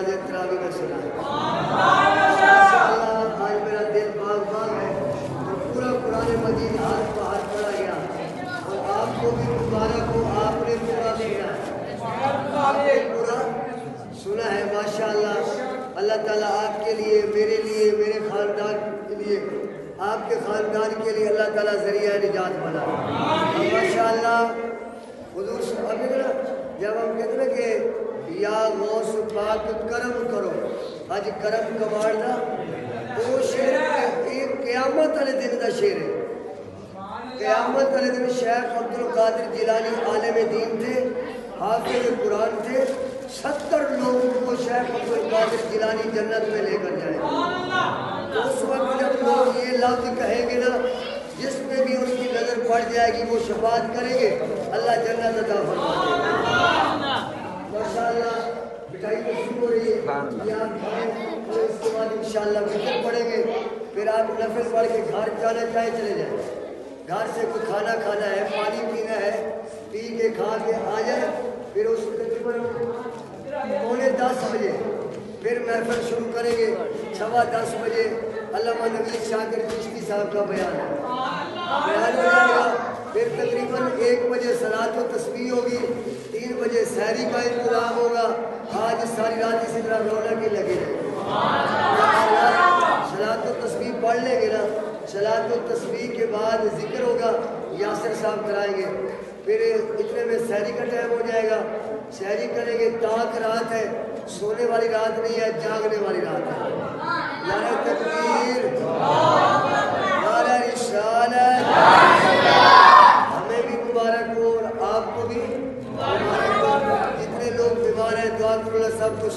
نماز تراویح میں سنائیں۔ ماشاءاللہ آج میرا دل باغ ہے تو پورا قرآن مجید ہاتھ پہ ہاتھ پڑا گیا اور آپ کو بھی مبارک ہو، آپ نے پورا سنا ہے، آپ نے پورا سنا ہے ماشاءاللہ۔ اللہ تعالیٰ آپ کے لیے، میرے لیے، میرے خاندان کے لیے، آپ کے خاندان کے لیے اللہ تعالیٰ ذریعہ نجات بنا ماشاءاللہ۔ حضور ابھی جب ہم کہتے ہیں کہ یا غوث پاک کرم کرو، آج کرم کماڑنا تو شعر ایک قیامت والے دن کا شعر ہے۔ قیامت والے دن شیخ عبدالقادر جیلانی عالم دین تھے، حافظ قرآن تھے، 70 لوگوں کو شیخ عبدالقادر جیلانی جنت میں لے کر جائے۔ اس وقت جب لوگ یہ لفظ کہیں گے نا، جس پہ بھی ان کی نظر پڑ جائے گی وہ شفاعت کریں گے، اللہ جنت عطا فرما دے گا ماشاءاللہ۔ مٹھائی تو شروع ہو رہی ہے، یہ آپ کھائیں اور اس کے بعد انشاءاللہ وطر پڑھیں گے، پھر آپ نفل پڑھ کے گھر جانا چاہے چلے جائیں۔ گھر سے کوئی کھانا کھانا ہے، پانی پینا ہے، پی کے کھا کے آ جائے، پھر اس تقریباً 9:45 بجے پھر محفل شروع کریں گے، 10:15 بجے علامہ نوید شاکر چشتی صاحب کا بیان ہے، بیان ہو جائے گا۔ پھر تقریباً 1 بجے صلاۃ و تسبیح ہوگی، 3 بجے سحری کا انتظام ہوگا۔ آج ساری رات اسی طرح رونق ہی لگے رہے گی۔ صلاۃ و تسبیح پڑھ لیں گے نا، صلاۃ و تسبیح کے بعد ذکر ہوگا، یاسر صاحب کرائیں گے، پھر اتنے میں سحری کا ٹائم ہو جائے گا، سحری کریں گے۔ تاک رات ہے، سونے والی رات نہیں ہے، جاگنے والی رات ہے۔ نعرہ تکبیر، نعرہ رسالت، ہمیں بھی مبارک ہو اور آپ کو بھی مبارک ہو۔ جتنے لوگ بیمار ہیں دعا کرو اللہ سب کو